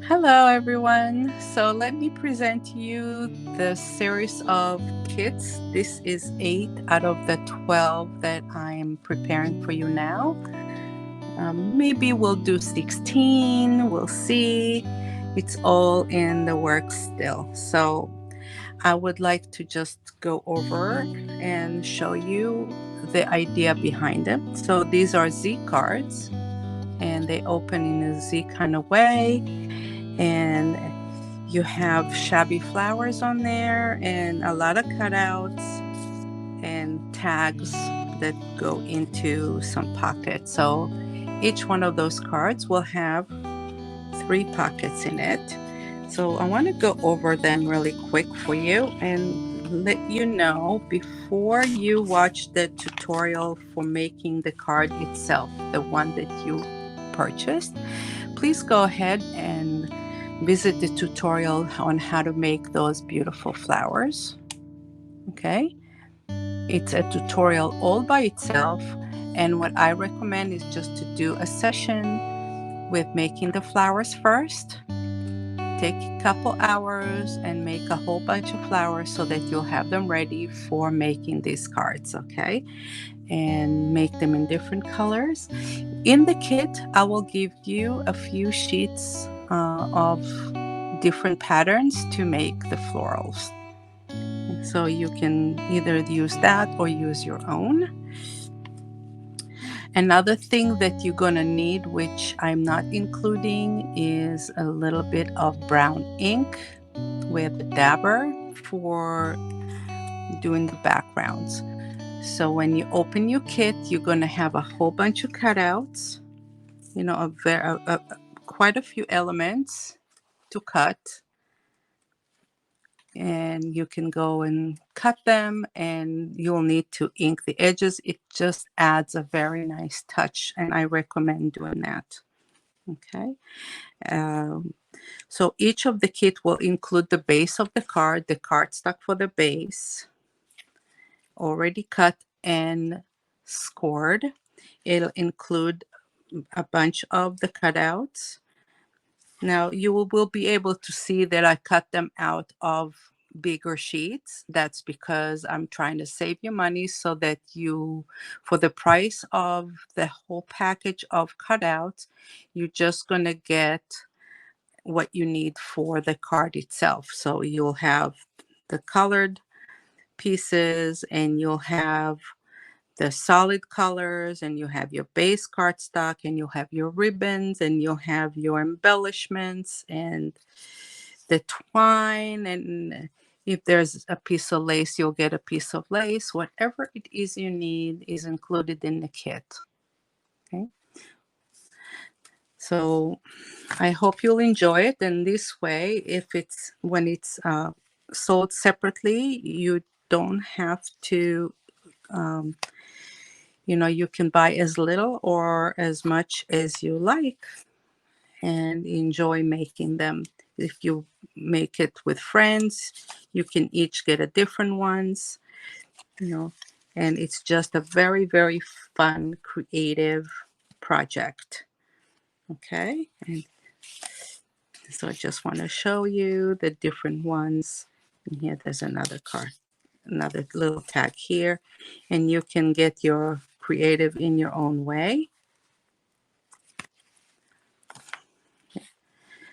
Hello everyone. So let me present to you the series of kits. This is 8 out of the 12 that I'm preparing for you now. Maybe we'll do 16, we'll see. It's all in the works still. So I would like to just go over and show you the idea behind them. So these are Z cards and they open in a Z kind of way. And you have shabby flowers on there and a lot of cutouts and tags that go into some pockets. So each one of those cards will have 3 pockets in it. So I want to go over them really quick for you and let you know before you watch the tutorial for making the card itself, the one that you purchased. Please go ahead and visit the tutorial on how to make those beautiful flowers. Okay, it's a tutorial all by itself, and what I recommend is just to do a session with making the flowers first. Take a couple hours and make a whole bunch of flowers so that you'll have them ready for making these cards. Okay, and make them in different colors. In the kit, I will give you a few sheets of different patterns to make the florals. So you can either use that or use your own. Another thing that you're going to need, which I'm not including, is a little bit of brown ink with a dabber for doing the backgrounds. So when you open your kit, you're going to have a whole bunch of cutouts, quite a few elements to cut, and you can go and cut them, and you'll need to ink the edges. It just adds a very nice touch, and I recommend doing that. Okay, so each of the kit will include the base of the cardstock for the base, already cut and scored. It'll include a bunch of the cutouts. Now you will be able to see that I cut them out of bigger sheets. That's because I'm trying to save you money so that you, for the price of the whole package of cutouts, you're just going to get what you need for the card itself. So you'll have the colored pieces and you'll have the solid colors, and you have your base cardstock, and you'll have your ribbons, and you'll have your embellishments and the twine, and if there's a piece of lace, you'll get a piece of lace. Whatever it is you need is included in the kit. Okay, so I hope you'll enjoy it. And this way, when it's sold separately, you don't have to you can buy as little or as much as you like and enjoy making them. If you make it with friends, you can each get a different ones, and it's just a very, very fun, creative project. Okay, and so I just want to show you the different ones. And here there's another card, another little tag here, and you can get your creative in your own way.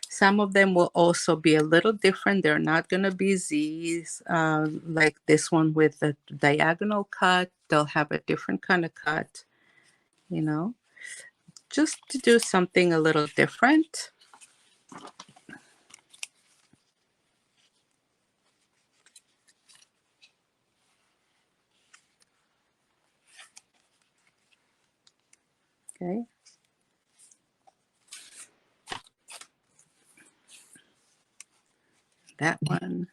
Some of them will also be a little different. They're not going to be Z's like this one with a diagonal cut. They'll have a different kind of cut, just to do something a little different. Okay. That one.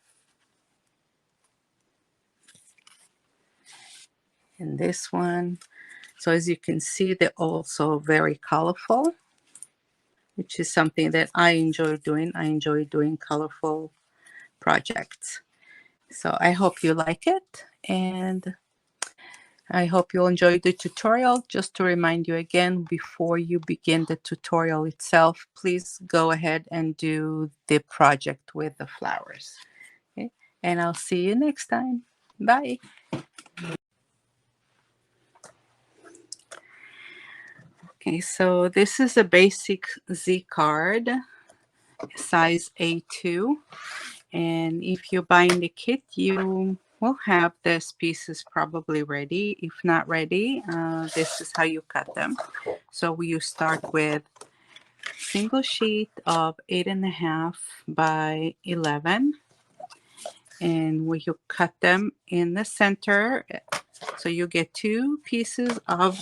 And this one. So as you can see, they're also very colorful, which is something that I enjoy doing. I enjoy doing colorful projects. So I hope you like it. And I hope you'll enjoy the tutorial. Just to remind you again, before you begin the tutorial itself, please go ahead and do the project with the flowers. Okay, and I'll see you next time. Bye. Okay, so this is a basic Z card, size A2. And if you're buying the kit, you will have these pieces probably ready. If not ready, this is how you cut them. So you start with single sheet of 8.5 by 11, and when you cut them in the center, so you get two pieces of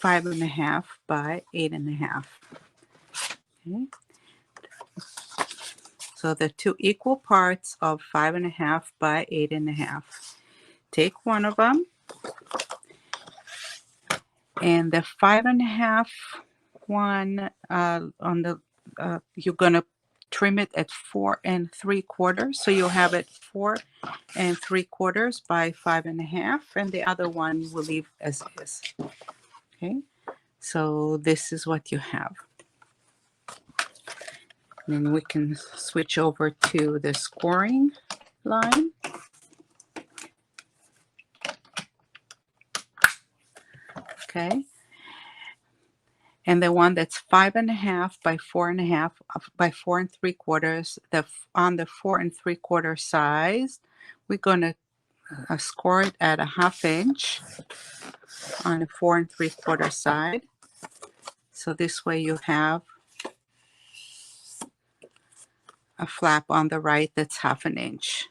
5.5 by 8.5. Okay. So the two equal parts of 5.5 by 8.5. Take one of them, and the 5.5 one on the you're gonna trim it at 4 3/4, so you'll have it 4 3/4 by 5.5, and the other one will leave as is. Okay, so this is what you have. Then we can switch over to the scoring line. Okay, and the one that's 5.5 by 4.5 by 4 3/4, on the 4 3/4 size, we're gonna score it at a 1/2 inch on the 4 3/4 side. So this way you have a flap on the right that's 1/2 inch.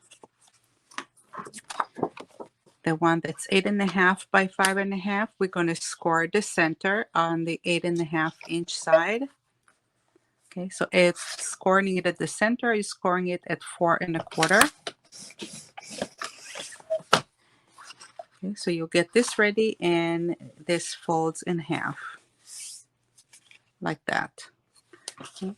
The one that's 8.5 by 5.5, we're going to score the center on the 8.5 inch side. Okay, so it's scoring it at the center, is scoring it at 4 1/4. Okay, so you'll get this ready, and this folds in half like that. Okay.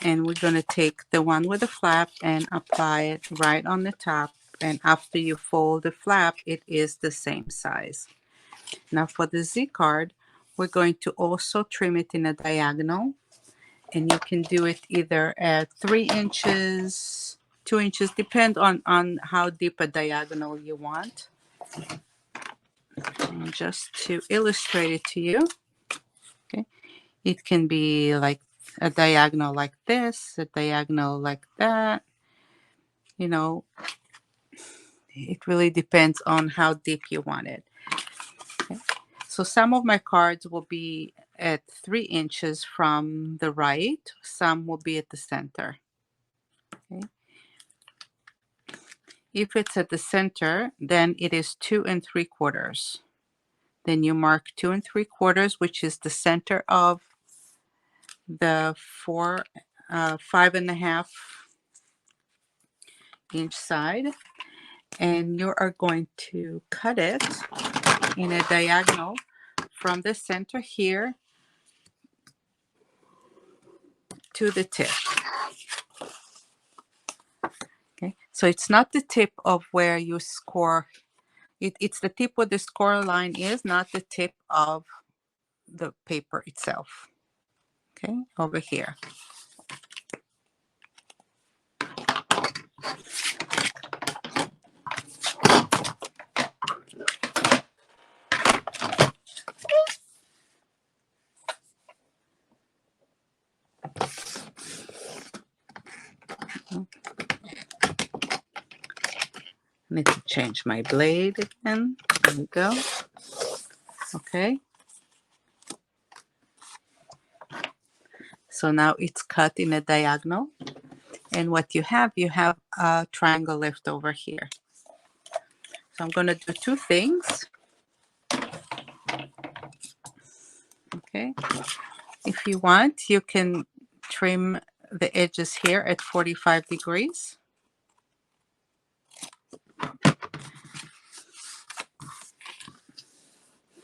And we're going to take the one with the flap and apply it right on the top, and after you fold the flap, it is the same size. Now for the Z card, we're going to also trim it in a diagonal, and you can do it either at 3 inches, 2 inches, depend on how deep a diagonal you want. And just to illustrate it to you, okay, it can be like a diagonal like this, a diagonal like that. You know, it really depends on how deep you want it. Okay. So some of my cards will be at 3 inches from the right, some will be at the center. Okay. If it's at the center, then it is 2 3/4. Then you mark 2 3/4, which is the center of the 5.5 inch side, and you are going to cut it in a diagonal from the center here to the tip. Okay, so it's not the tip of where you score. It's the tip where the score line is, not the tip of the paper itself. Okay, over here. I need to change my blade again. There we go. Okay. So now it's cut in a diagonal. And what you have a triangle left over here. So I'm going to do two things. Okay. If you want, you can trim the edges here at 45 degrees.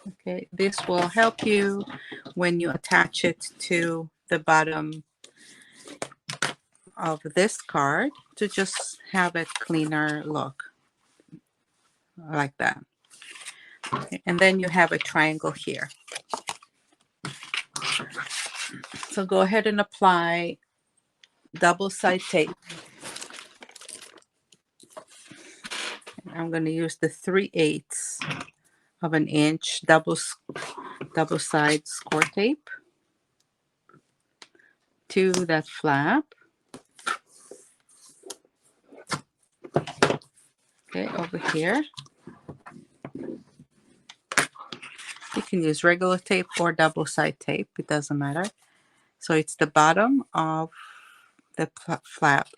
Okay, this will help you when you attach it to the bottom of this card to just have a cleaner look like that. Okay, and then you have a triangle here. So go ahead and apply double side tape. I'm going to use the 3/8 of an inch double side score tape to that flap. Okay, over here. You can use regular tape or double side tape, it doesn't matter. So it's the bottom of the flap.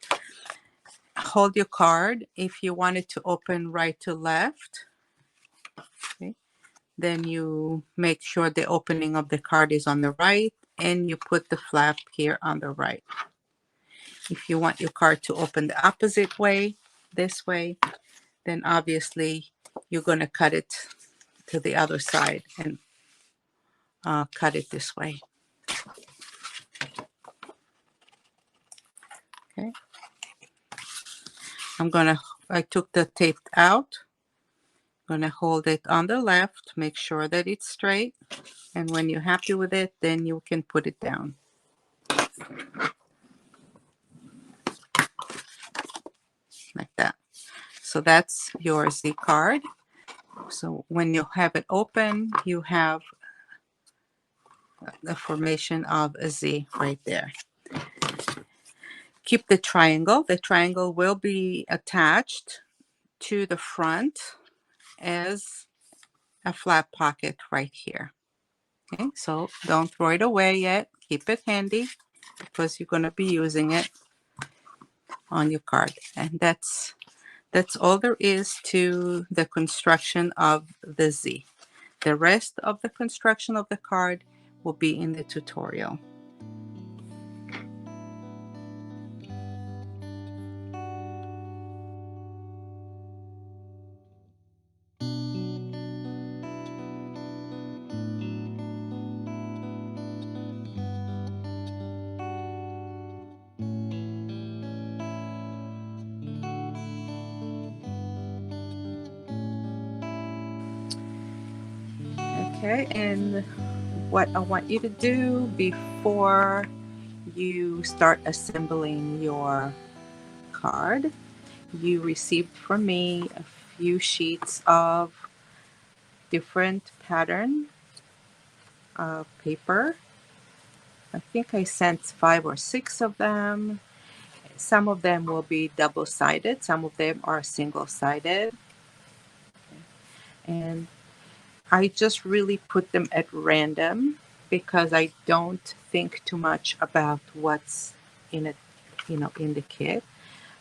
Hold your card. If you want it to open right to left, okay, then you make sure the opening of the card is on the right and you put the flap here on the right. If you want your card to open the opposite way, this way, then obviously you're going to cut it to the other side and cut it this way. Okay. I took the tape out. I'm going to hold it on the left, make sure that it's straight. And when you're happy with it, then you can put it down. Like that. So that's your Z card. So when you have it open, you have the formation of a Z right there. Keep the triangle. The triangle will be attached to the front as a flat pocket right here. Okay, so don't throw it away yet. Keep it handy because you're going to be using it on your card. And that's all there is to the construction of the Z. The rest of the construction of the card will be in the tutorial. Okay, and what I want you to do before you start assembling your card, you received from me a few sheets of different pattern paper. I think I sent 5 or 6 of them. Some of them will be double-sided, some of them are single-sided. And I just really put them at random because I don't think too much about what's in it, in the kit.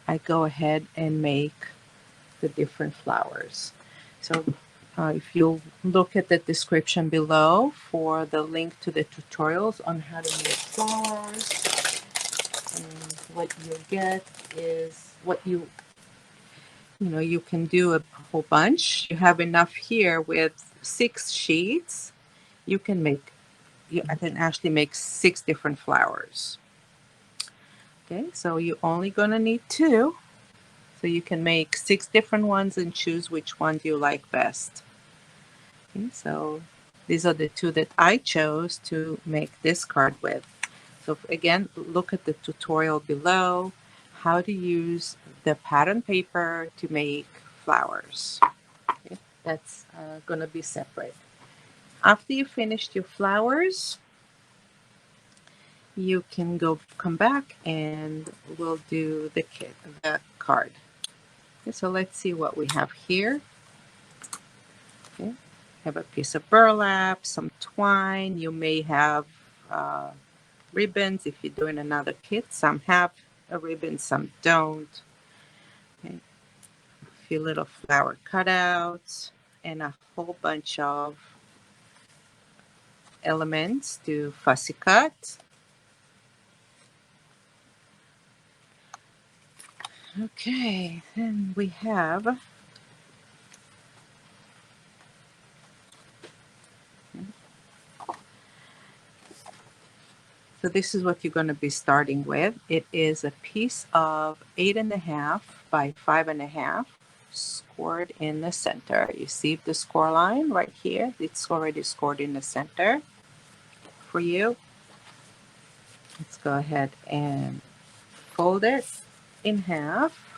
I go ahead and make the different flowers. So if you look at the description below for the link to the tutorials on how to make flowers, and what you get is what you can do a whole bunch. You have enough here with 6 sheets. You can actually make 6 different flowers. Okay, so you're only gonna need 2. So you can make 6 different ones and choose which one you like best. Okay, so these are the 2 that I chose to make this card with. So again, look at the tutorial below, how to use the pattern paper to make flowers. Okay, that's gonna be separate. After you finished your flowers, you can come back and we'll do the card. Okay, so let's see what we have here. Okay, have a piece of burlap, some twine. You may have ribbons if you're doing another kit. Some have a ribbon, some don't. Okay, a few little flower cutouts and a whole bunch of elements to fussy cut. Okay, then we have so this is what you're going to be starting with. It is a piece of 8.5 by 5.5. scored in the center. You see the score line right here? It's already scored in the center for you. Let's go ahead and fold it in half.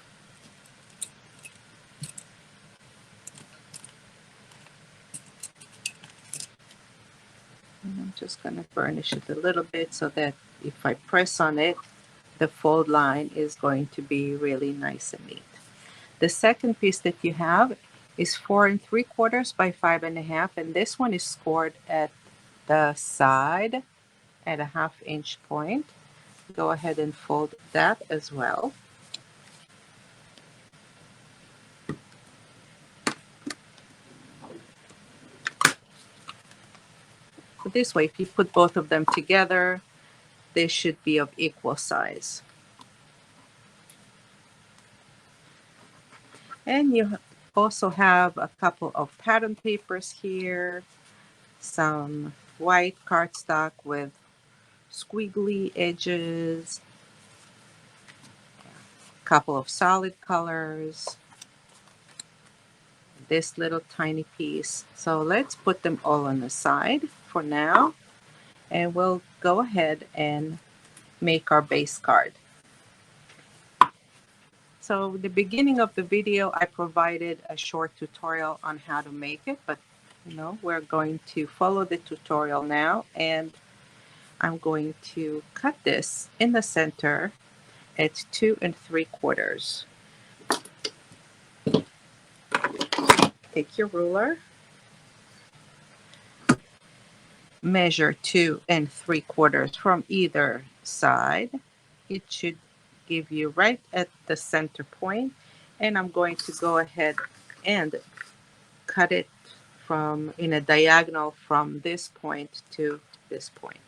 And I'm just going to burnish it a little bit so that if I press on it, the fold line is going to be really nice and neat. The second piece that you have is 4 3/4 by 5.5, and this one is scored at the side at a 1/2 inch point. Go ahead and fold that as well. So this way, if you put both of them together, they should be of equal size. And you also have a couple of pattern papers here, some white cardstock with squiggly edges, a couple of solid colors, this little tiny piece. So let's put them all on the side for now, and we'll go ahead and make our base card. So the beginning of the video, I provided a short tutorial on how to make it, but we're going to follow the tutorial now, and I'm going to cut this in the center at 2 3/4. Take your ruler, measure 2 3/4 from either side. It should give you right at the center point, and I'm going to go ahead and cut it from in a diagonal from this point to this point.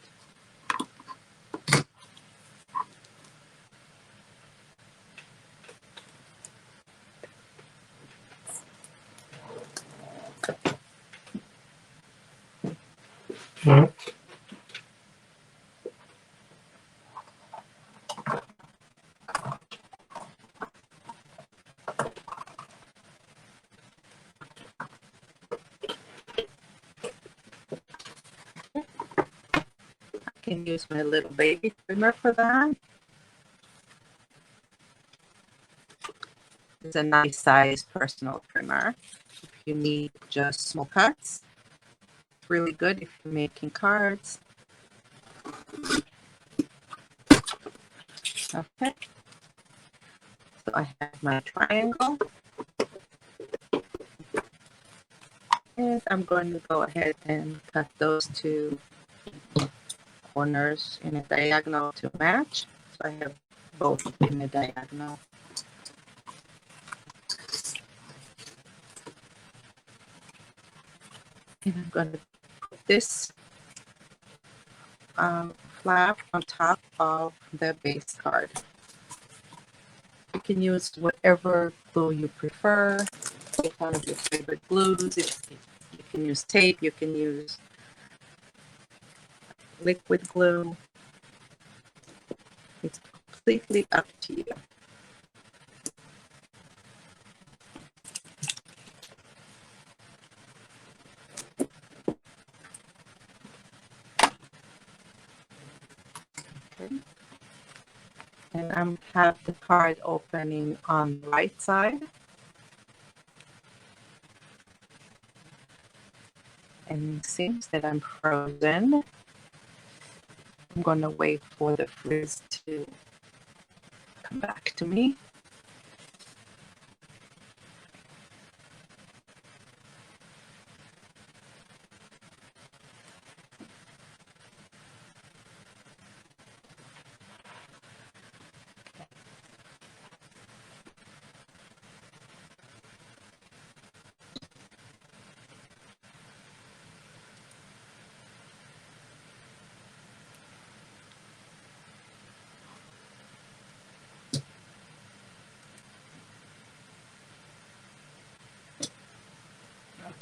I can use my little baby trimmer for that. It's a nice size personal trimmer. If you need just small cuts, it's really good if you're making cards. Okay, so I have my triangle, and I'm going to go ahead and cut those two corners in a diagonal to match. So I have both in a diagonal. And I'm going to put this flap on top of the base card. You can use whatever glue you prefer, one of your favorite glues. You can use tape, you can use liquid glue. It's completely up to you. Okay. And I have the card opening on the right side. And it seems that I'm frozen. I'm going to wait for the frizz to come back to me.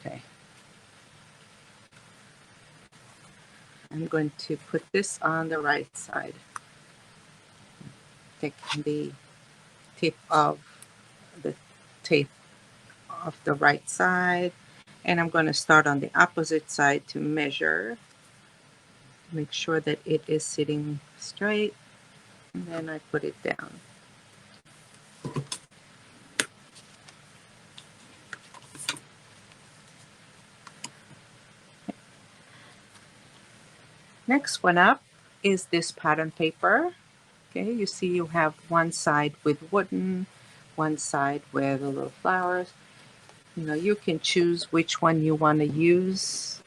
Okay. I'm going to put this on the right side. Taking the tip of the tape of the right side, and I'm going to start on the opposite side to measure. Make sure that it is sitting straight, and then I put it down. Next one up is this pattern paper. Okay, you see you have one side with wooden, one side with the little flowers. You know, you can choose which one you want to use.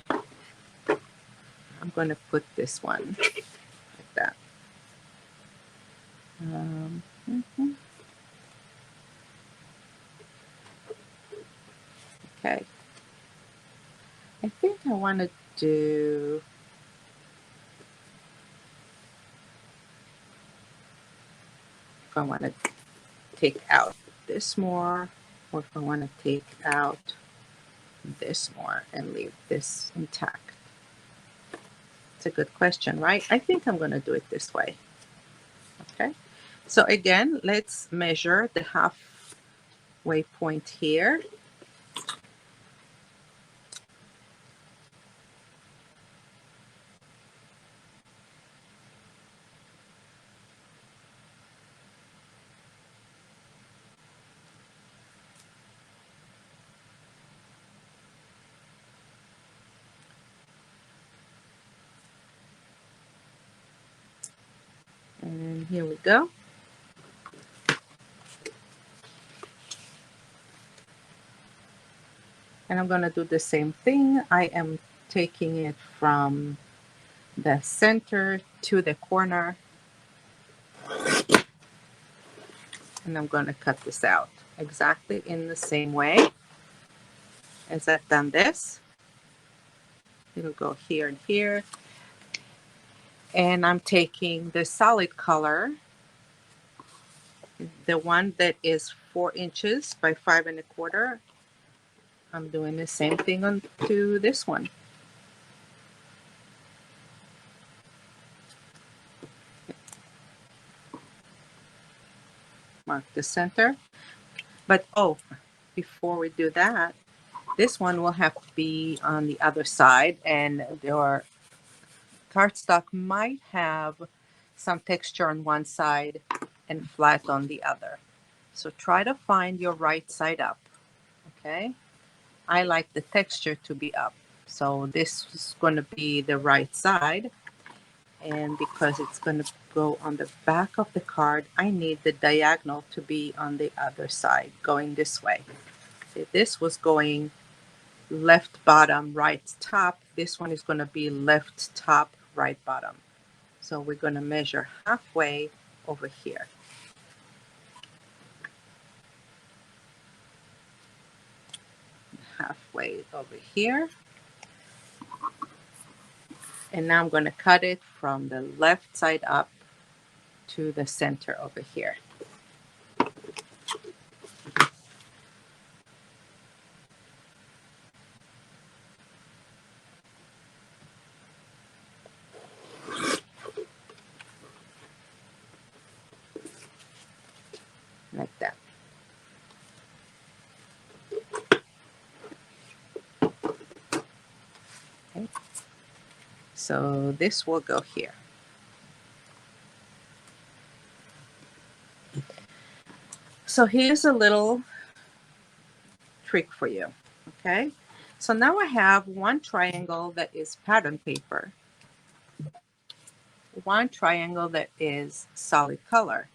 I'm going to put this one like that. Mhm. Okay. I think I want to do, if I want to take out this more, or if I want to take out this more and leave this intact. It's a good question, right? I think I'm going to do it this way. Okay. So again, let's measure the halfway point here. And here we go. And I'm going to do the same thing. I am taking it from the center to the corner, and I'm going to cut this out exactly in the same way as I've done this. It'll go here and here. And I'm taking the solid color, the one that is 4 inches by 5 1/4. I'm doing the same thing on to this one. Mark the center. But oh, before we do that, this one will have to be on the other side, and your cardstock might have some texture on one side and flat on the other. So try to find your right side up, okay? I like the texture to be up. So this is going to be the right side. And because it's going to go on the back of the card, I need the diagonal to be on the other side, going this way. If this was going left bottom, right top, this one is going to be left top, right bottom. So we're going to measure halfway over here. Halfway over here. And now I'm going to cut it from the left side up to the center over here. Like that. Okay. So this will go here. So here's a little trick for you, okay? So now I have one triangle that is pattern paper, one triangle that is solid color.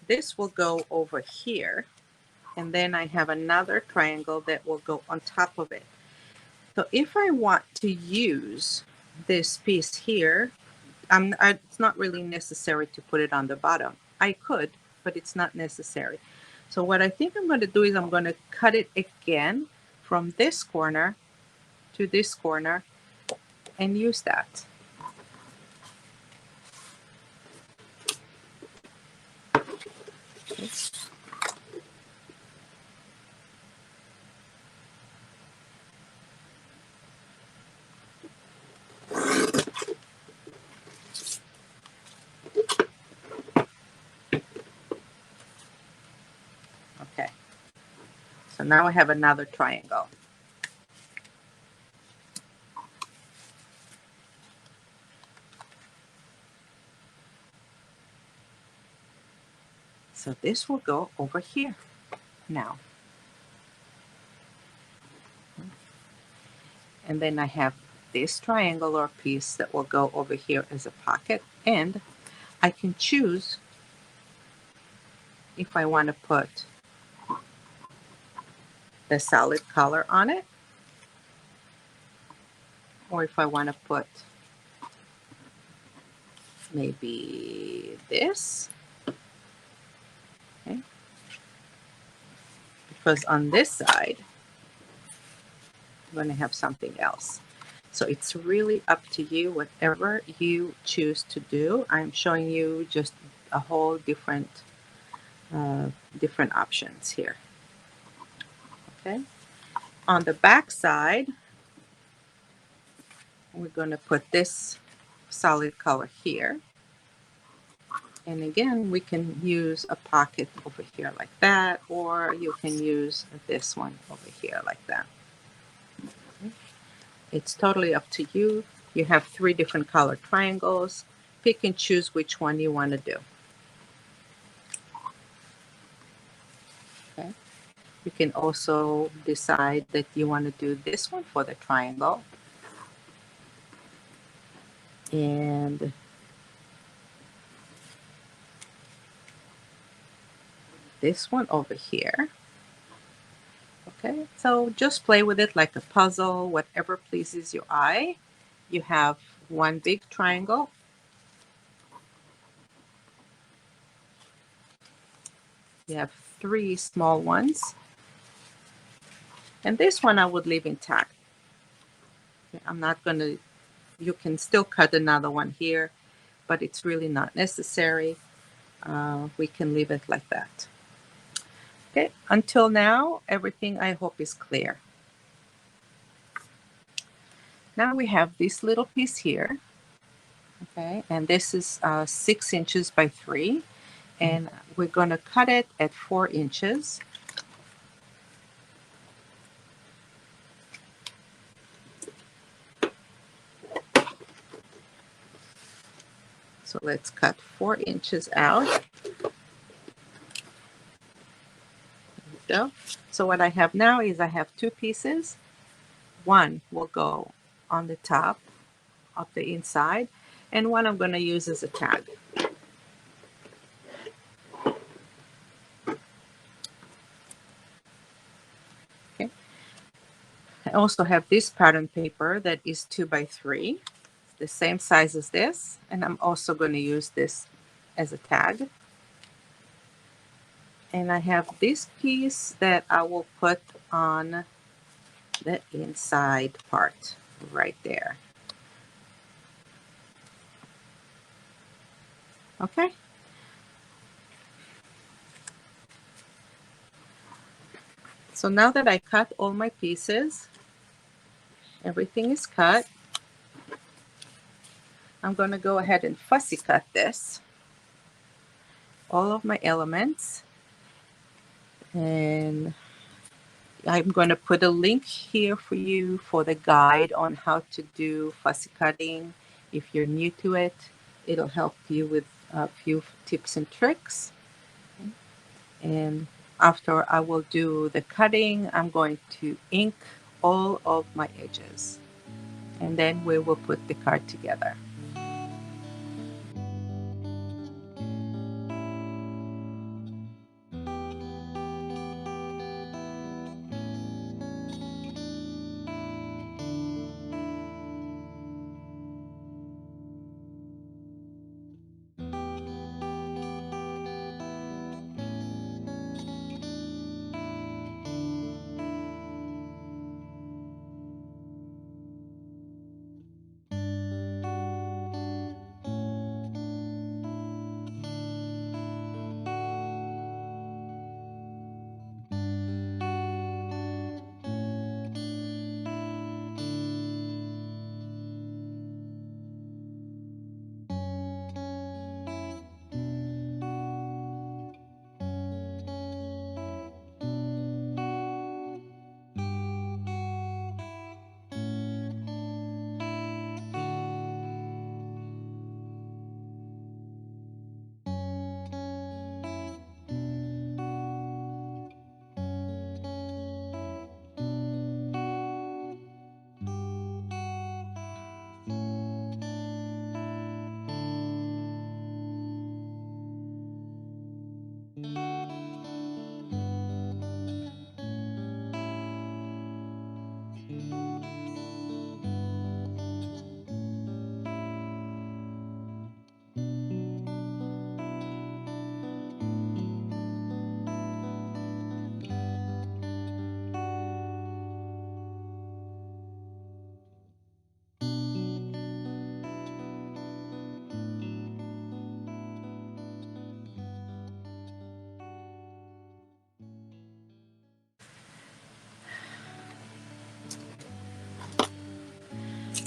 This will go over here, and then I have another triangle that will go on top of it. So if I want to use this piece here, it's not really necessary to put it on the bottom. I could, but it's not necessary. So what I think I'm going to do is I'm going to cut it again from this corner to this corner and use that. Okay. So now I have another triangle. So this will go over here now. And then I have this triangular piece that will go over here as a pocket, and I can choose if I want to put the solid color on it, or if I want to put maybe this, okay? Because on this side I'm going to have something else. So it's really up to you, whatever you choose to do. I'm showing you just a whole different options here. Okay. On the back side, we're going to put this solid color here. And again, we can use a pocket over here like that, or you can use this one over here like that. It's totally up to you. You have 3 different color triangles. Pick and choose which one you want to do. Okay. You can also decide that you want to do this one for the triangle. And this one over here. Okay, so just play with it like a puzzle, whatever pleases your eye. You have one big triangle. You have 3 small ones. And this one I would leave intact. Okay, I'm not going to, you can still cut another one here, but it's really not necessary. We can leave it like that. Okay, until now, everything I hope is clear. Now we have this little piece here. Okay, and this is 6 inches by 3. And we're going to cut it at 4 inches. So let's cut 4 inches out. There we go. So what I have now is I have 2 pieces. One will go on the top of the inside, and one I'm going to use as a tag. Okay. I also have this pattern paper that is 2 by 3, the same size as this, and I'm also going to use this as a tag. And I have this piece that I will put on the inside part right there. Okay. So now that I cut all my pieces, everything is cut, I'm going to go ahead and fussy cut this, all of my elements. And I'm going to put a link here for you for the guide on how to do fussy cutting. If you're new to it, it'll help you with a few tips and tricks. And after I will do the cutting, I'm going to ink all of my edges. And then we will put the card together.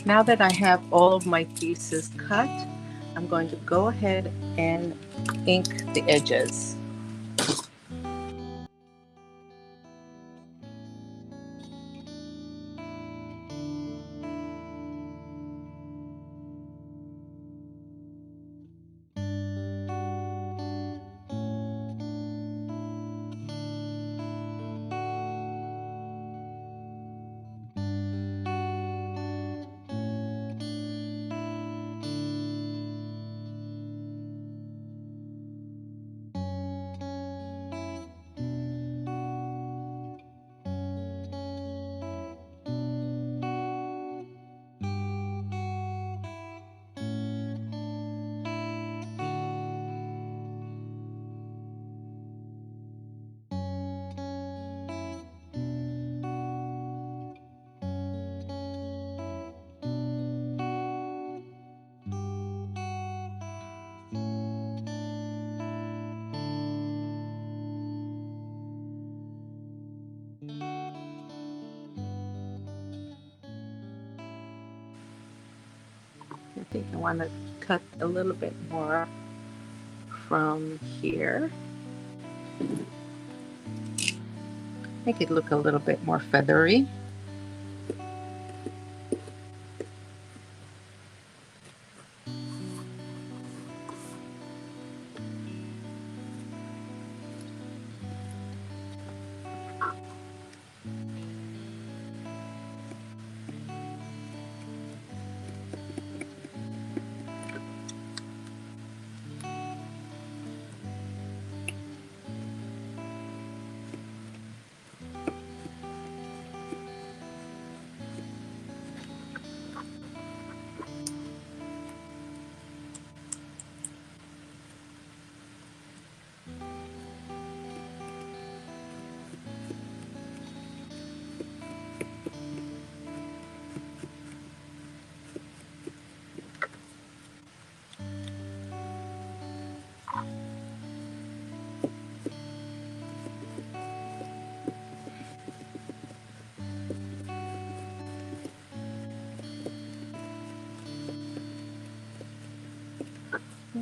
Now that I have all of my pieces cut, I'm going to go ahead and ink the edges. I think I want to cut a little bit more from here. Make it look a little bit more feathery.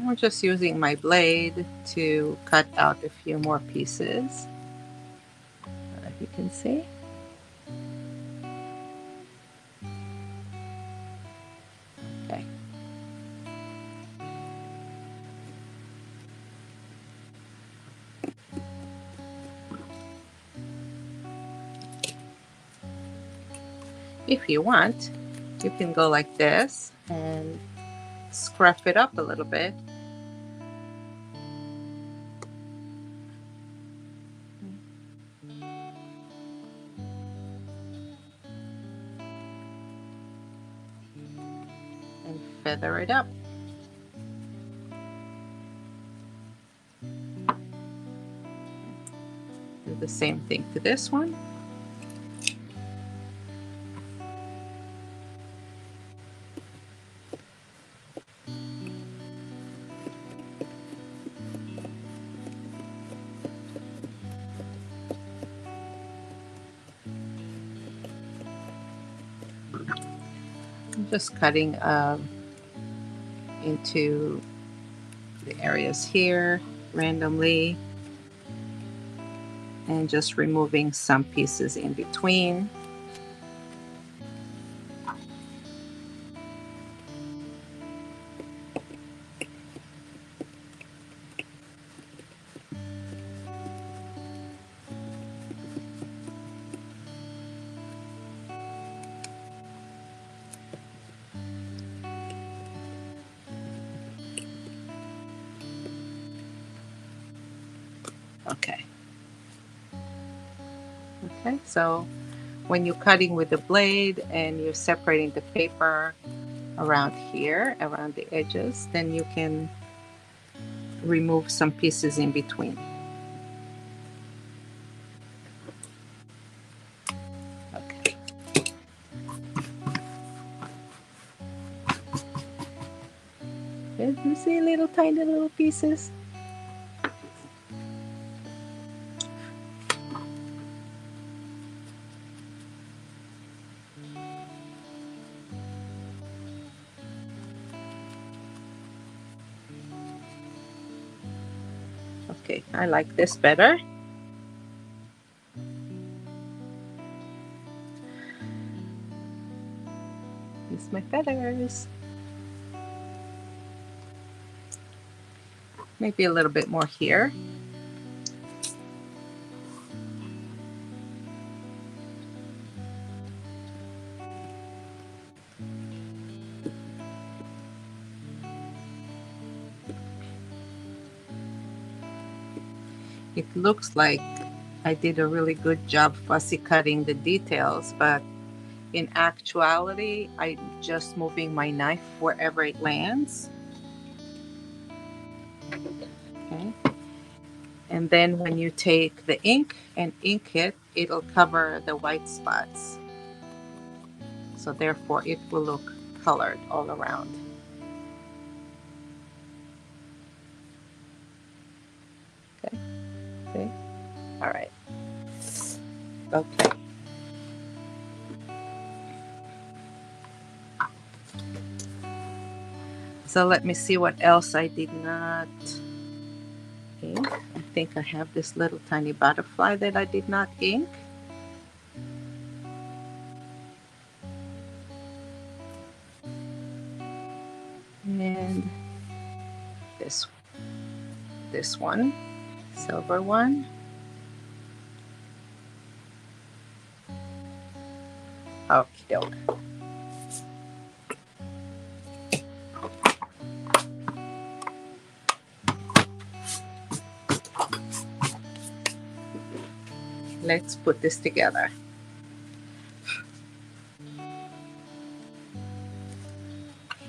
I'm just using my blade to cut out a few more pieces, if you can see. Okay. If you want, you can go like this and scruff it up a little bit. And feather it up. Do the same thing to this one. I'm just cutting into the areas here randomly and just removing some pieces in between. Okay. Okay, so when you're cutting with the blade and you're separating the paper around here, around the edges, then you can remove some pieces in between. Okay. You see little tiny little pieces? Okay, I like this better. Here's my feathers. Maybe a little bit more here. It looks like I did a really good job fussy cutting the details, but in actuality, I'm just moving my knife wherever it lands. Okay. And then when you take the ink and ink it, it'll cover the white spots. So therefore it will look colored all around. Okay. See? All right. Okay. So let me see what else I did not ink. I think I have this little tiny butterfly that I did not ink. And this one, silver one. Okay, let's put this together.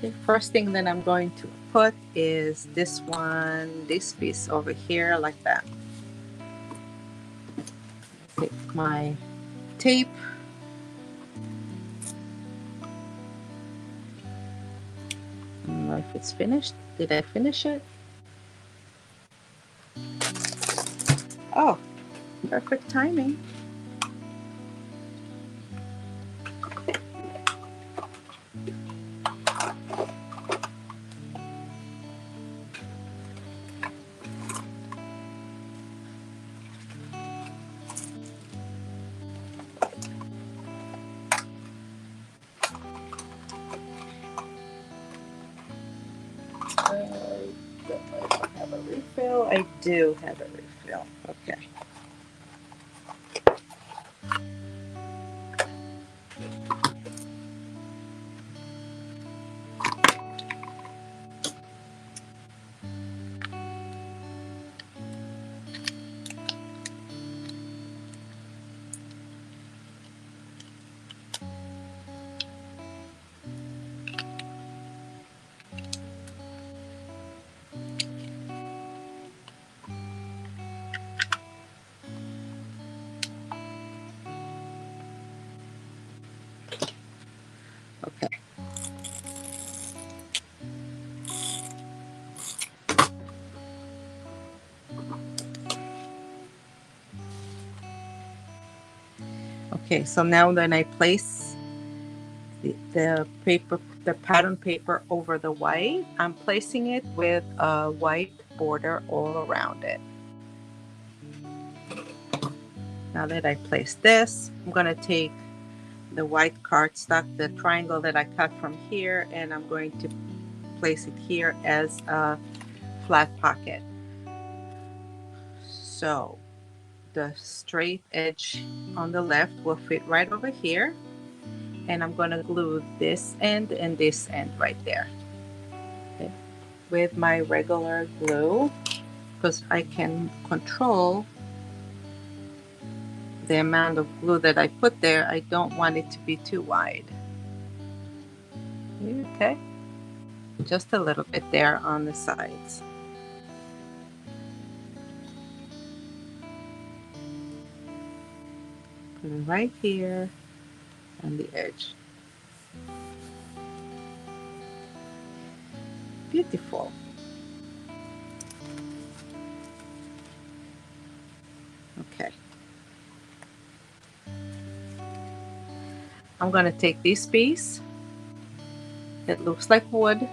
The first thing that I'm going to put is this one, this piece over here, like that. Take my tape. I don't know if it's finished. Did I finish it? Oh, perfect timing. Have a refill? I do have a refill. Okay. Okay. Okay, so now then I place the paper, the pattern paper over the white. I'm placing it with a white border all around it. Now that I place this, I'm going to take the white cardstock, the triangle that I cut from here, and I'm going to place it here as a flat pocket. So the straight edge on the left will fit right over here, and I'm going to glue this end and this end right there, okay, with my regular glue, because I can control the amount of glue that I put there. I don't want it to be too wide. Okay, just a little bit there on the sides. Put it right here on the edge. Beautiful. Okay. I'm going to take this piece that looks like wood,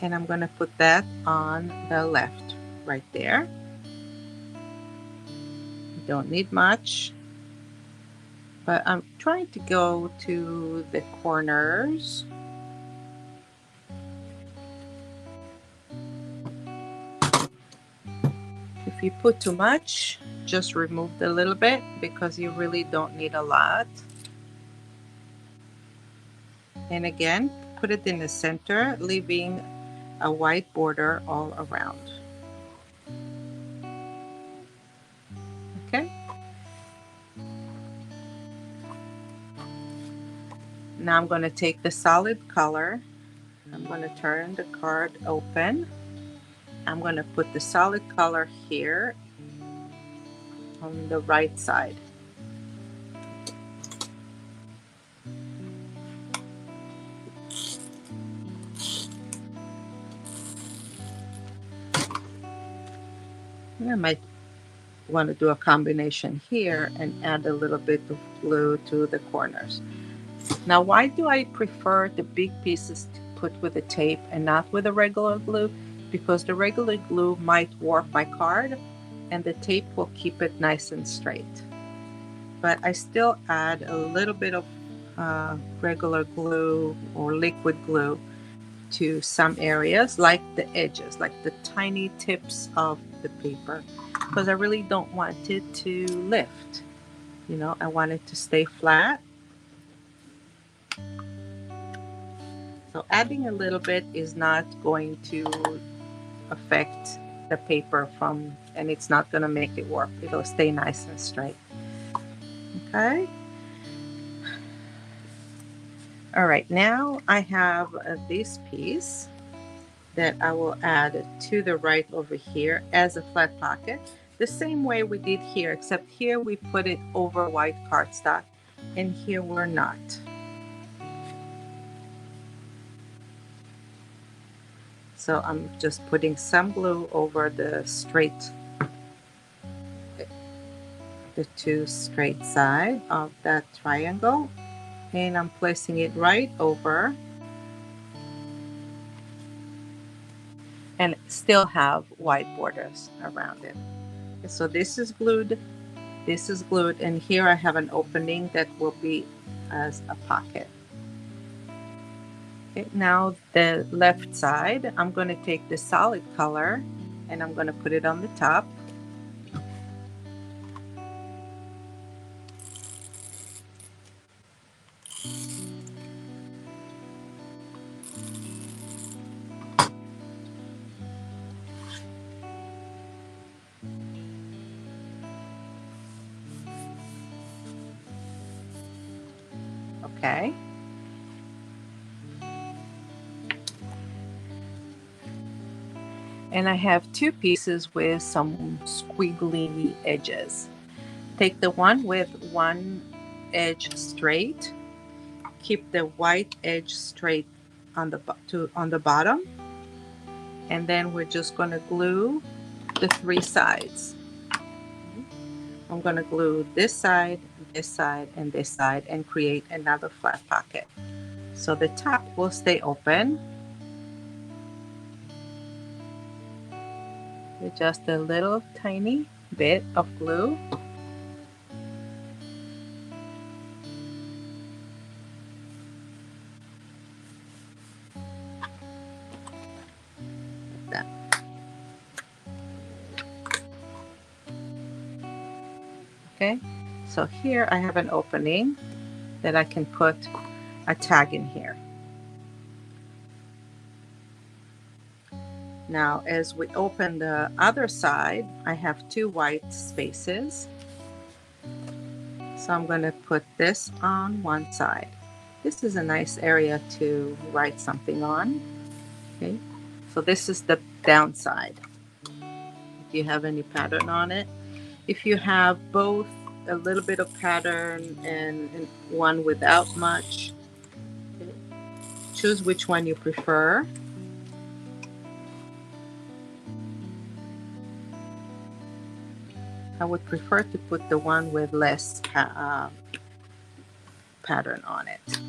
and I'm going to put that on the left right there. You don't need much, but I'm trying to go to the corners. If you put too much, just remove a little bit because you really don't need a lot. And again, put it in the center, leaving a white border all around. Okay. Now I'm going to take the solid color. I'm going to turn the card open. I'm going to put the solid color here on the right side. I might want to do a combination here and add a little bit of glue to the corners. Now, why do I prefer the big pieces to put with the tape and not with the regular glue? Because the regular glue might warp my card and the tape will keep it nice and straight. But I still add a little bit of regular glue or liquid glue to some areas, like the edges, like the tiny tips of the paper, because I really don't want it to lift. You know, I want it to stay flat. So adding a little bit is not going to affect the paper from, and it's not going to make it warp. It'll stay nice and straight. Okay. All right, now I have this piece that I will add to the right over here as a flat pocket, the same way we did here, except here we put it over white cardstock and here we're not. So I'm just putting some glue over the two straight side of that triangle, and I'm placing it right over and still have white borders around it. So this is glued, and here I have an opening that will be as a pocket. Okay, now the left side, I'm going to take the solid color and I'm going to put it on the top. Okay. And I have two pieces with some squiggly edges. Take the one with one edge straight, keep the white edge straight on the bottom, and then we're just going to glue the three sides. I'm going to glue this side, and this side, and create another flat pocket. So the top will stay open with just a little tiny bit of glue. Like that. Okay, so here I have an opening that I can put a tag in here. Now, as we open the other side, I have two white spaces. So I'm going to put this on one side. This is a nice area to write something on. Okay, so this is the downside. If you have any pattern on it, if you have both a little bit of pattern and one without much, okay, choose which one you prefer. I would prefer to put the one with less pattern on it.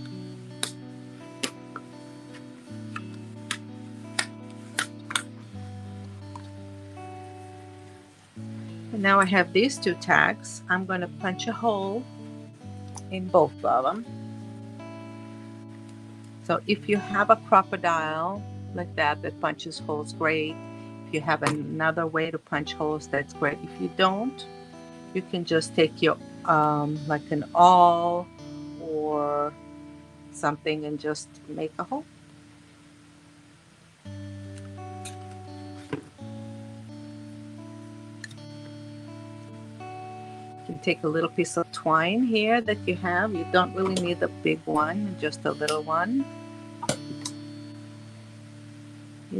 Now I have these two tags. I'm going to punch a hole in both of them. So if you have a crocodile like that punches holes, great. If you have another way to punch holes, that's great. If you don't, you can just take your like an awl or something and just make a hole. You can take a little piece of twine here that you have. You don't really need a big one, just a little one.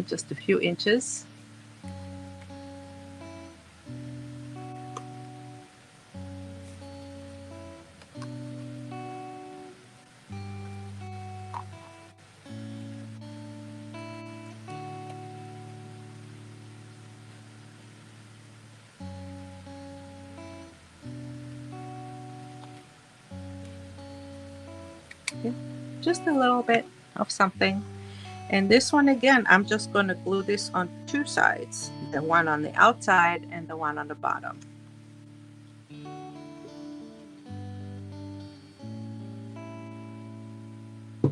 Just a few inches. Okay. Just a little bit of something. And this one again, I'm just going to glue this on two sides, the one on the outside and the one on the bottom. Here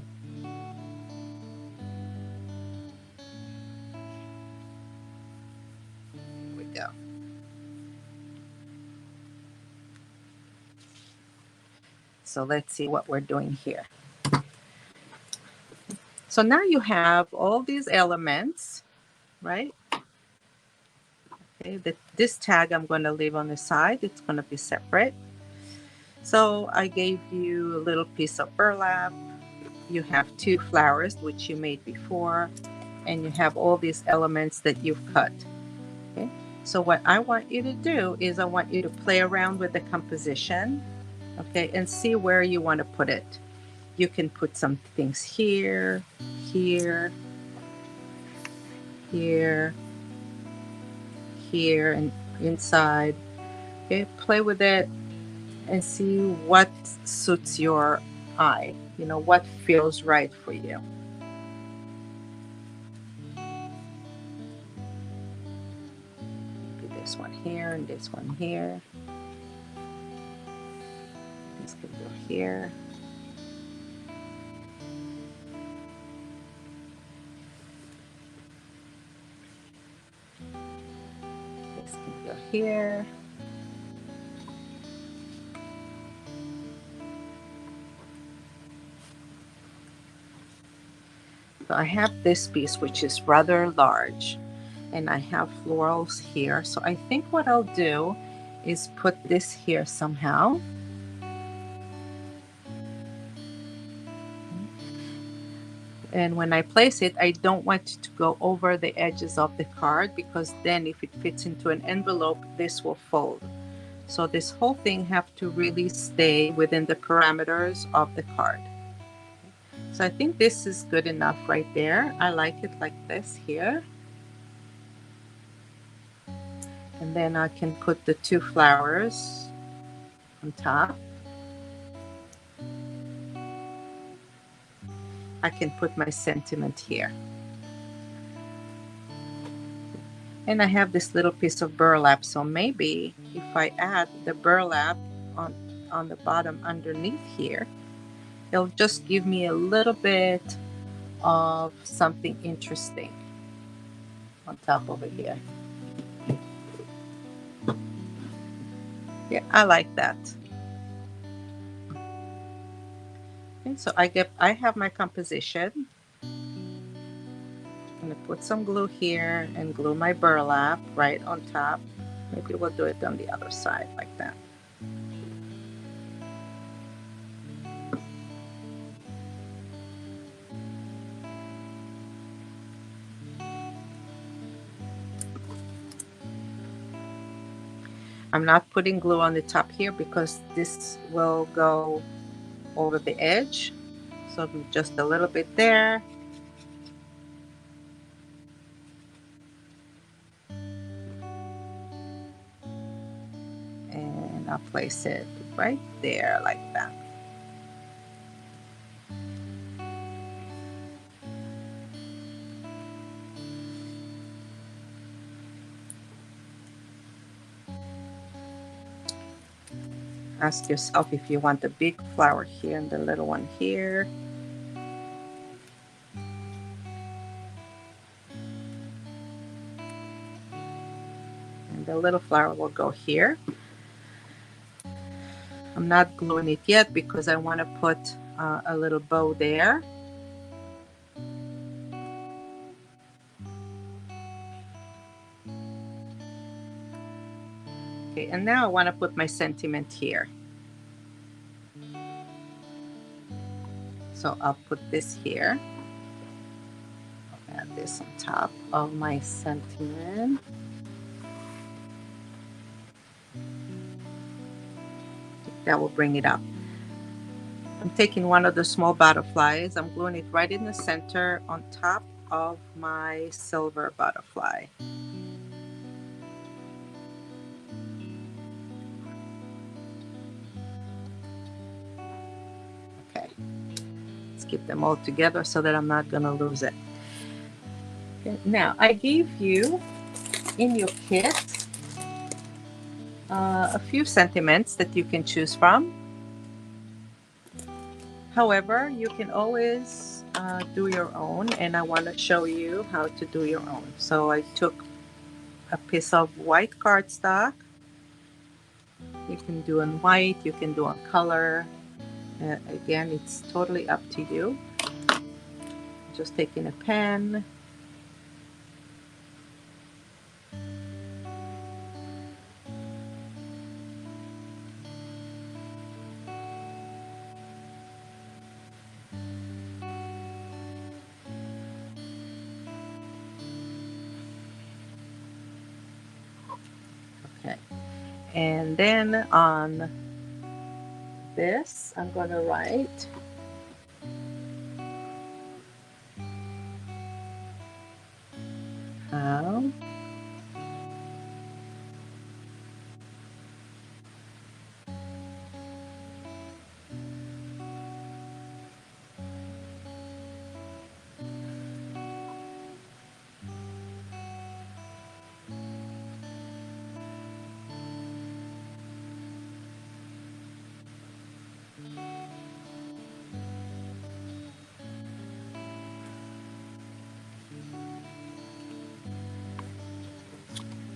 we go. So let's see what we're doing here. So now you have all these elements, right? Okay, this tag I'm going to leave on the side. It's going to be separate. So I gave you a little piece of burlap. You have two flowers, which you made before, and you have all these elements that you've cut. Okay. So what I want you to do is I want you to play around with the composition, okay, and see where you want to put it. You can put some things here, here, here, here, and inside. Okay, play with it and see what suits your eye, what feels right for you. Maybe this one here and this one here. This can go here. This can go here. So I have this piece which is rather large and I have florals here. So I think what I'll do is put this here somehow. And when I place it, I don't want it to go over the edges of the card because then if it fits into an envelope, this will fold. So this whole thing have to really stay within the parameters of the card. So I think this is good enough right there. I like it like this here. And then I can put the two flowers on top. I can put my sentiment here. And I have this little piece of burlap, so maybe if I add the burlap on the bottom underneath here, it'll just give me a little bit of something interesting on top over here. Yeah, I like that. Okay, so I have my composition. I'm going to put some glue here and glue my burlap right on top. Maybe we'll do it on the other side like that. I'm not putting glue on the top here because this will go over the edge. So just a little bit there. And I'll place it right there like that. Ask yourself if you want the big flower here and the little one here. And the little flower will go here. I'm not gluing it yet because I want to put a little bow there. Okay, and now I want to put my sentiment here. So I'll put this here. Add this on top of my sentiment. That will bring it up. I'm taking one of the small butterflies. I'm gluing it right in the center on top of my silver butterfly. Okay, let's keep them all together so that I'm not going to lose it. Okay, now, I gave you in your kit a few sentiments that you can choose from. However, you can always do your own, and I want to show you how to do your own. So I took a piece of white cardstock. You can do on white, you can do on color. Again, it's totally up to you. Just taking a pen. Okay. And then on this, I'm going to write how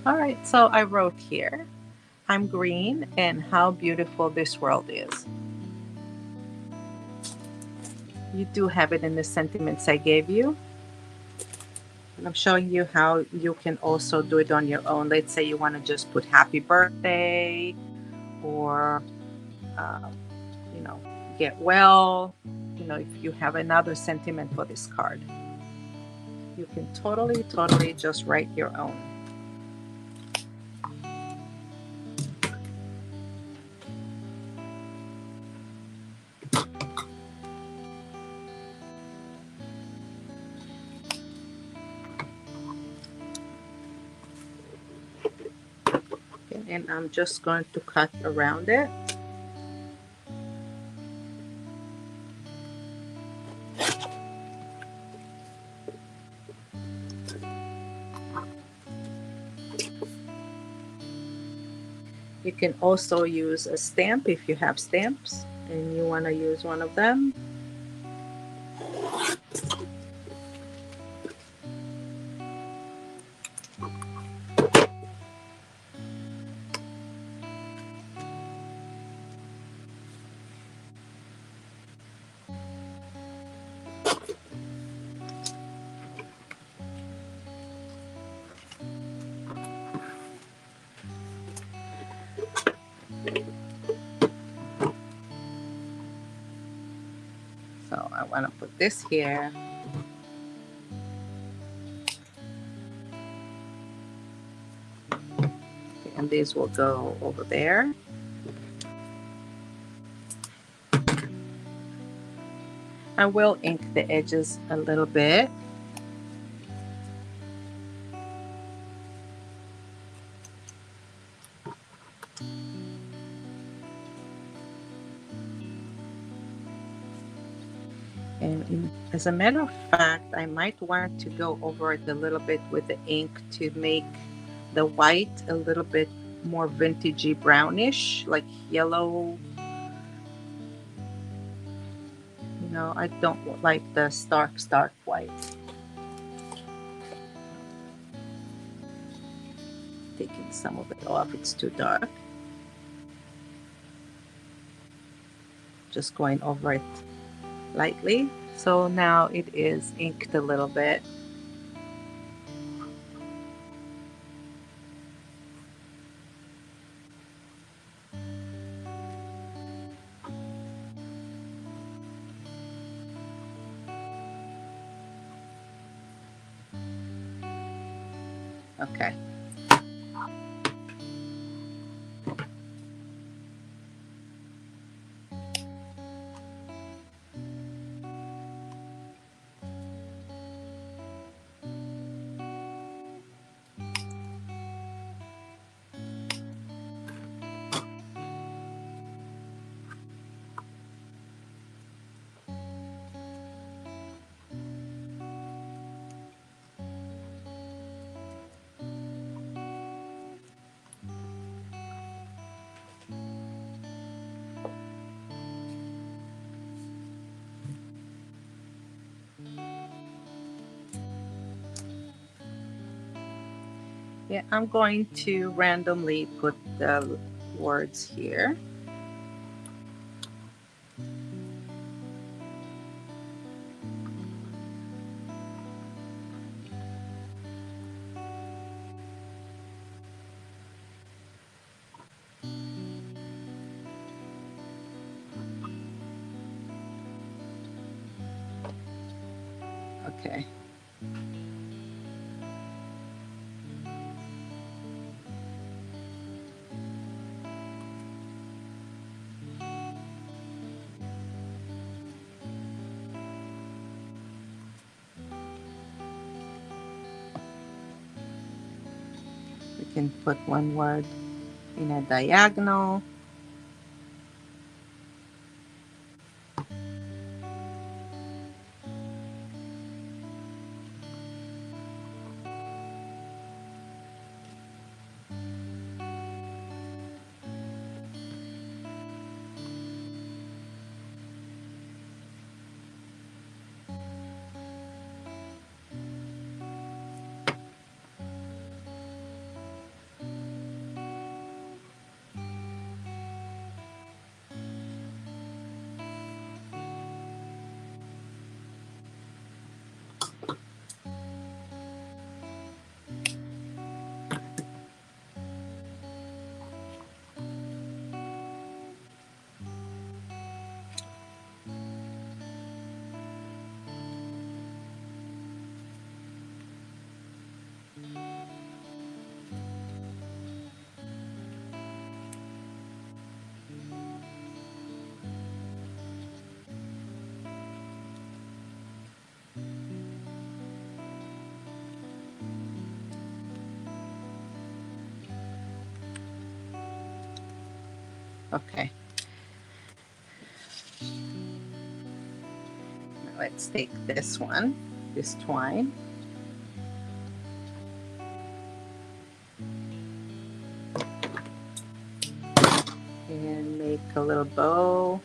all right, so I wrote here, I'm green and how beautiful this world is. You do have it in the sentiments I gave you. And I'm showing you how you can also do it on your own. Let's say you want to just put happy birthday or, you know, get well. You know, if you have another sentiment for this card, you can totally just write your own. And I'm just going to cut around it. You can also use a stamp if you have stamps and you want to use one of them. So I want to put this here. And these will go over there. I will ink the edges a little bit. And as a matter of fact, I might want to go over it a little bit with the ink to make the white a little bit more vintagey brownish, like yellow. I don't like the stark white. Taking some of it off, it's too dark. Just going over it lightly. So now it is inked a little bit. Okay. Yeah, I'm going to randomly put the words here. Okay. We can put one word in a diagonal. Okay. Now let's take this one, this twine. And make a little bow.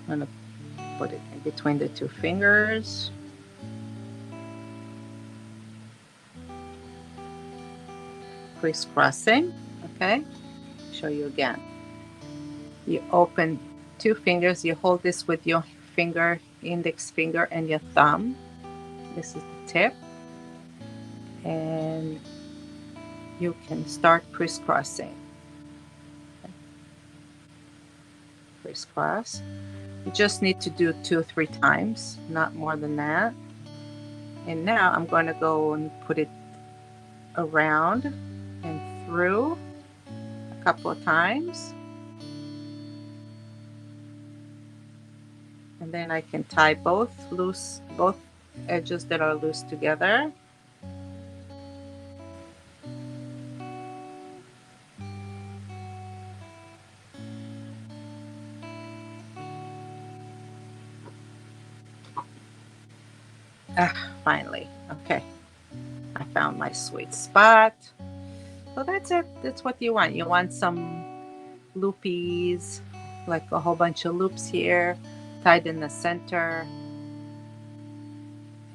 I'm going to put it in between the two fingers. Crisscrossing. Okay. Show you again. You open two fingers. You hold this with your finger, index finger, and your thumb. This is the tip. And you can start crisscrossing. Crisscross. You just need to do 2 or 3 times, not more than that. And now I'm going to go and put it around and through a couple of times. And then I can tie both edges that are loose together. Finally. Okay. I found my sweet spot. So that's it. That's what you want. You want some loopies, like a whole bunch of loops here, tied in the center,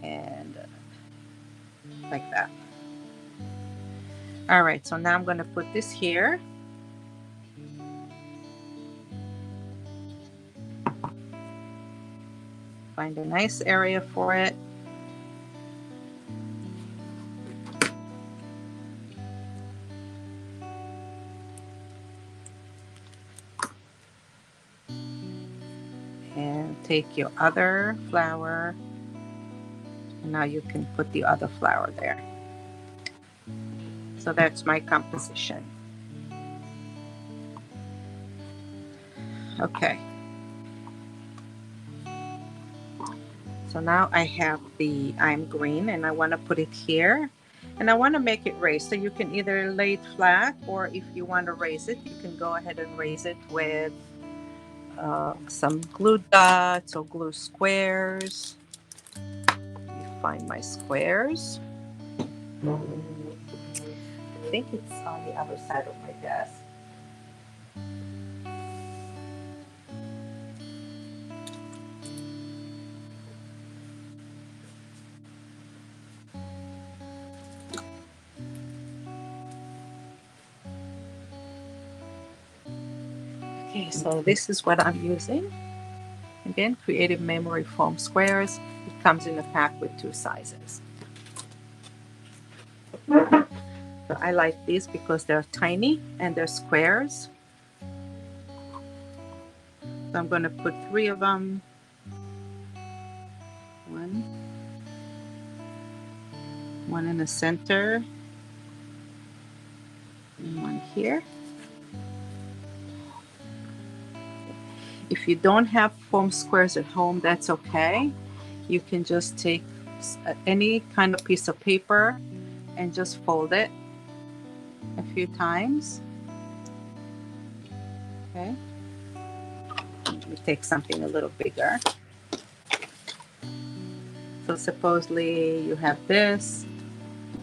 and like that. All right, so now I'm going to put this here. Find a nice area for it. And take your other flower, and now you can put the other flower there. So that's my composition. Okay. So now I have the I'm green, and I want to put it here, and I want to make it raised. So you can either lay it flat, or if you want to raise it, you can go ahead and raise it with some glue dots or glue squares. Let me find my squares. I think it's on the other side of my desk. Okay, so this is what I'm using. Again, Creative Memory foam squares. It comes in a pack with 2 sizes. So I like these because they're tiny and they're squares. So I'm going to put 3 of them. One in the center, and one here. If you don't have foam squares at home, that's okay. You can just take any kind of piece of paper and just fold it a few times. Okay. Let me take something a little bigger. So supposedly you have this,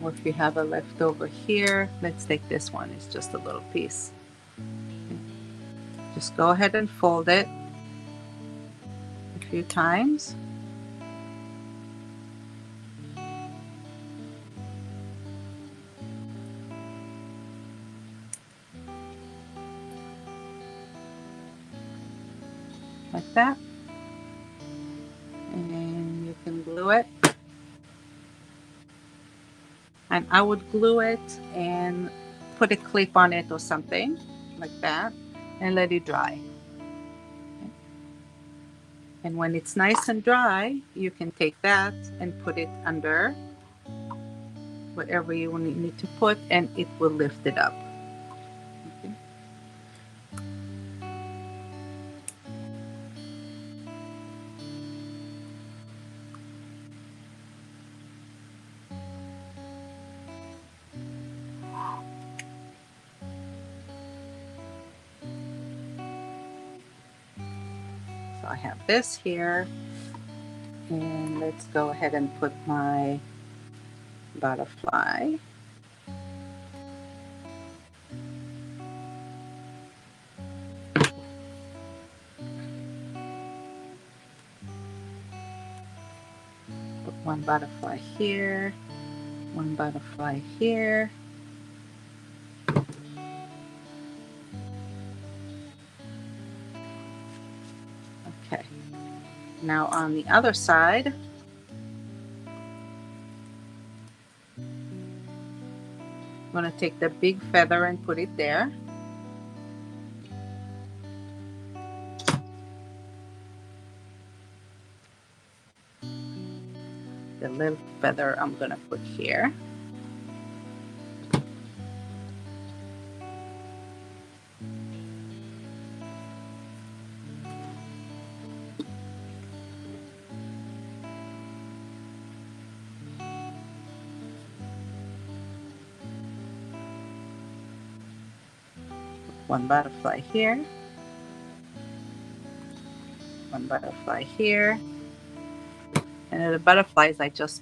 or if you have a leftover here, let's take this one. It's just a little piece. Okay. Just go ahead and fold it a few times. Like that. And then you can glue it. And I would glue it and put a clip on it or something like that and let it dry. Okay. And when it's nice and dry, you can take that and put it under whatever you need to put, and it will lift it up. Okay. So I have this here, and let's go ahead and put my butterfly. Put one butterfly here, one butterfly here. Okay. Now on the other side, I'm going to take the big feather and put it there. The little feather I'm going to put here. One butterfly here, one butterfly here, and the butterflies I just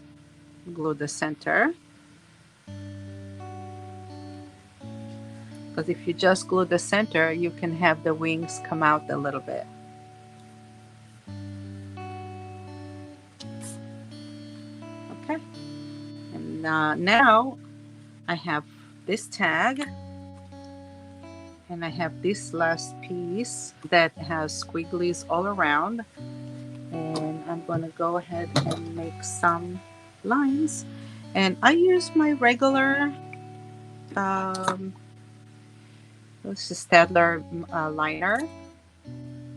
glue the center. Because if you just glue the center, you can have the wings come out a little bit. Okay. And now I have this tag, and I have this last piece that has squigglies all around, and I'm going to go ahead and make some lines. And I use my regular this is Stadler liner.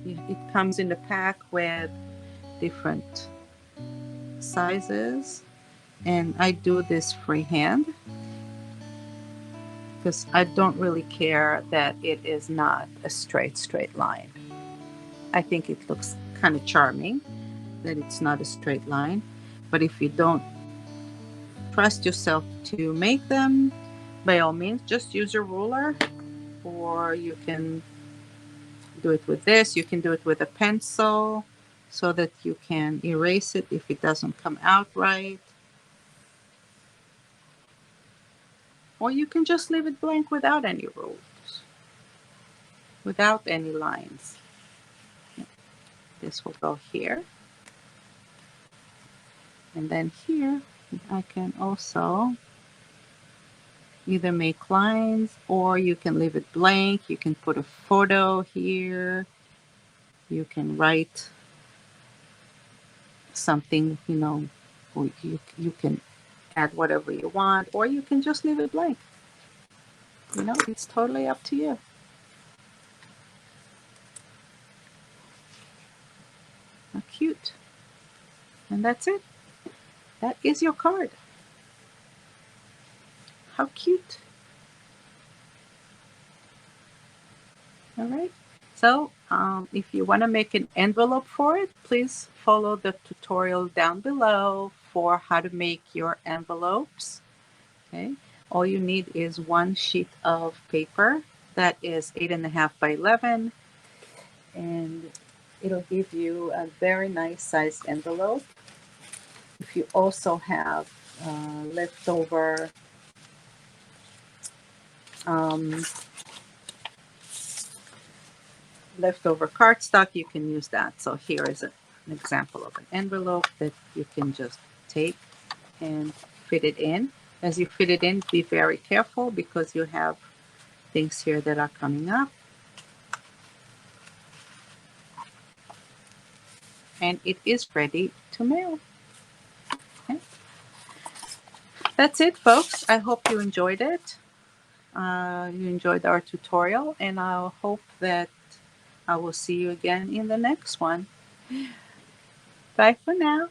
It comes in the pack with different sizes, and I do this freehand because I don't really care that it is not a straight line. I think it looks kind of charming that it's not a straight line, but if you don't trust yourself to make them, by all means just use your ruler, or you can do it with this. You can do it with a pencil so that you can erase it if it doesn't come out right. Or you can just leave it blank without any rules, without any lines. This will go here. And then here, I can also either make lines, or you can leave it blank. You can put a photo here. You can write something, or you can add whatever you want, or you can just leave it blank. It's totally up to you. How cute. And that's it. That is your card. How cute. All right. So if you want to make an envelope for it, please follow the tutorial down below for how to make your envelopes. Okay. All you need is one sheet of paper that is 8.5 by 11, and it'll give you a very nice sized envelope. If you also have leftover cardstock, you can use that. So here is an example of an envelope that you can just take and fit it in. As you fit it in, be very careful because you have things here that are coming up. And it is ready to mail. Okay. That's it, folks. I hope you enjoyed it. You enjoyed our tutorial, and I hope that I will see you again in the next one. Bye for now.